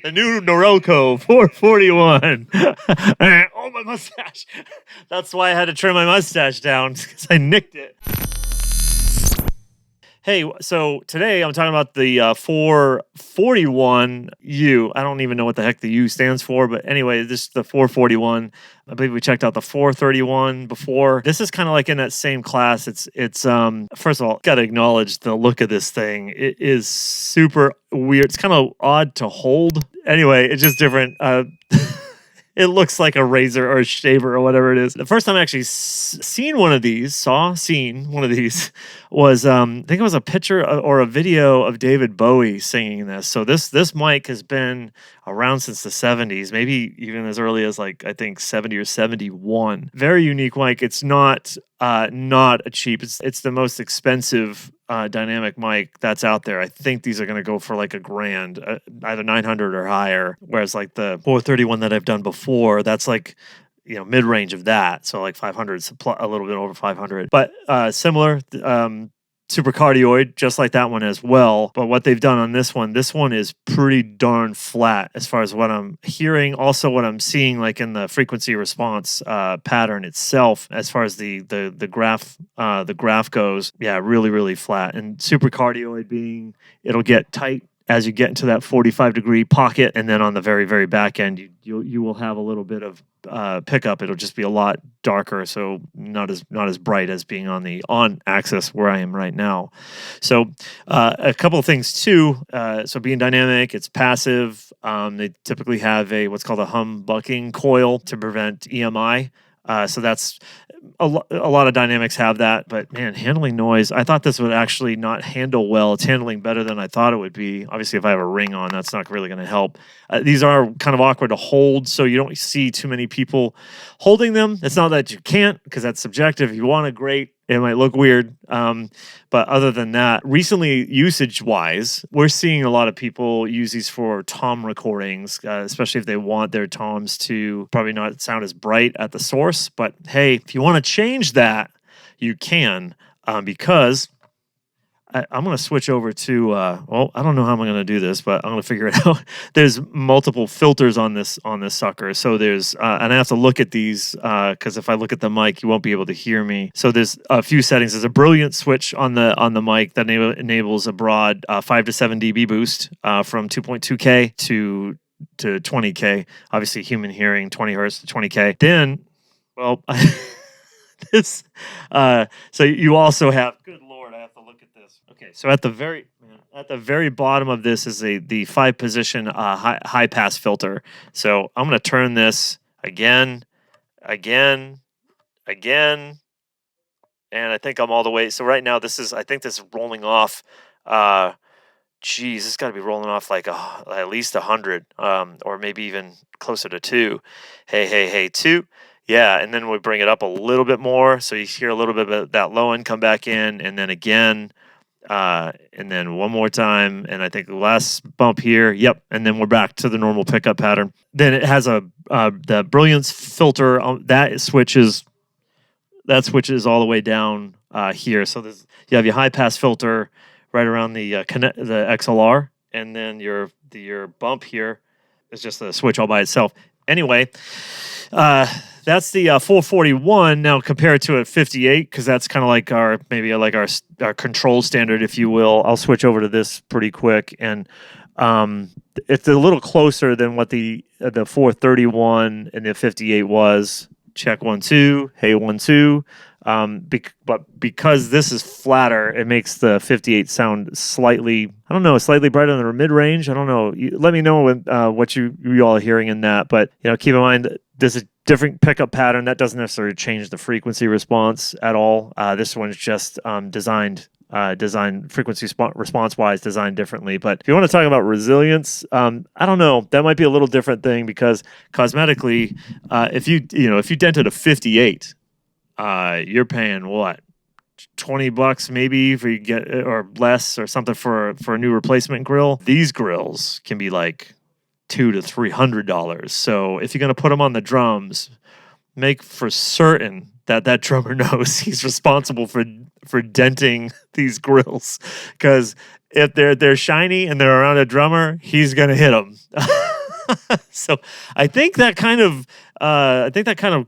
The new Norelco 441. Oh, my mustache. That's why I had to trim my mustache down, because I nicked it. Hey, so today I'm talking about the 441U. I don't even know what the heck the U stands for, but anyway, this is the 441. I believe we checked out the 431 before. This is kind of like in that same class. It's first of all, got to acknowledge the look of this thing. It is super weird. It's kind of odd to hold. Anyway, it's just different. It looks like a razor or a shaver or whatever it is. The first time I actually seen one of these was, I think it was a picture or a video of David Bowie singing this. So this mic has been around since the 70s, maybe even as early as like, I think 70 or 71. Very unique mic. It's not a cheap. It's the most expensive dynamic mic that's out there. I think these are going to go for like $1,000, either 900 or higher. Whereas like the 431 that I've done before, that's like, mid range of that. So like 500, a little bit over 500, but similar. Super cardioid, just like that one as well. But what they've done on this one is pretty darn flat as far as what I'm hearing. Also, what I'm seeing, like in the frequency response pattern itself, as far as the graph goes, yeah, really, really flat. And super cardioid being, it'll get tight as you get into that 45-degree pocket, and then on the very, very back end, you will have a little bit of pickup. It'll just be a lot darker, so not as bright as being on the on axis where I am right now. So a couple of things too. So being dynamic, it's passive. They typically have what's called a humbucking coil to prevent EMI. So that's a lot of dynamics have that, but man, handling noise, I thought this would actually not handle well. It's handling better than I thought it would be. Obviously, if I have a ring on, that's not really going to help. These are kind of awkward to hold, so you don't see too many people holding them. It's not that you can't, because that's subjective. If you want it, great. It might look weird. But other than that, recently, usage-wise, we're seeing a lot of people use these for tom recordings, especially if they want their toms to probably not sound as bright at the source. But hey, if you want to change that, you can, because I'm going to switch over to, I don't know how I'm going to do this, but I'm going to figure it out. There's multiple filters on this sucker. So there's, and I have to look at these, because if I look at the mic, you won't be able to hear me. So there's a few settings. There's a brilliant switch on the mic that enables a broad 5 to 7 dB boost from 2.2K to 20K. Obviously, human hearing, 20 hertz to 20K. Then, well, so you also have, good Lord, I have to look at this. Okay, so at the very bottom of this is the 5-position high pass filter. So I'm going to turn this again, and I think I'm all the way. So right now I think this is rolling off. This got to be rolling off like at least 100, or maybe even closer to 2. Hey, 2. Yeah, and then we bring it up a little bit more, so you hear a little bit of that low end come back in, and then again, and then one more time, and I think the last bump here, yep, and then we're back to the normal pickup pattern. Then it has the brilliance filter that switches all the way down here. So you have your high pass filter right around the XLR, and then your bump here is just a switch all by itself. Anyway, that's the 441. Now compare it to a 58, because that's kind of like our control standard, if you will. I'll switch over to this pretty quick, and it's a little closer than what the 431 and the 58 was. Check 1 2. Hey 1 2. But because this is flatter, it makes the 58 sound slightly brighter than the mid-range. I don't know. Let me know what you all are hearing in that. But keep in mind, this is a different pickup pattern. That doesn't necessarily change the frequency response at all. This one's just designed frequency response wise, designed differently. But if you want to talk about resilience, I don't know. That miget a little different thing, because cosmetically, if you dented a 58. You're paying what, $20 maybe for you get, or less or something for a new replacement grill. These grills can be like $200 to $300. So if you're going to put them on the drums, make for certain that drummer knows he's responsible for denting these grills, because if they're shiny and they're around a drummer, he's going to hit them. So I think that kind of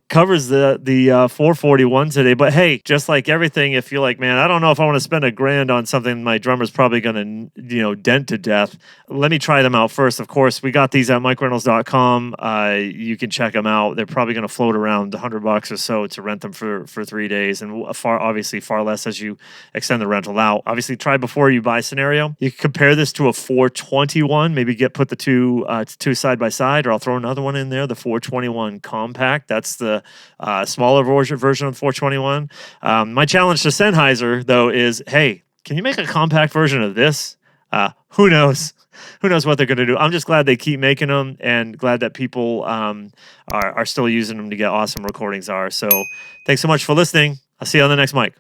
covers the 441 today. But hey, just like everything, if you're like, man, I don't know if I want to spend $1,000 on something my drummer's probably going to dent to death. Let me try them out first. Of course, we got these at microrentals.com. You can check them out. They're probably going to float around $100 or so to rent them for 3 days, and obviously far less as you extend the rental out. Obviously, try before you buy scenario. You can compare this to a 421. Maybe put the two side by side, or I'll throw another one in there, the 421 compact. That's the smaller version of the 421. My challenge to Sennheiser though is, hey, can you make a compact version of this? Who knows? Who knows what they're going to do? I'm just glad they keep making them, and glad that people are still using them to get awesome recordings. So thanks so much for listening. I'll see you on the next mic.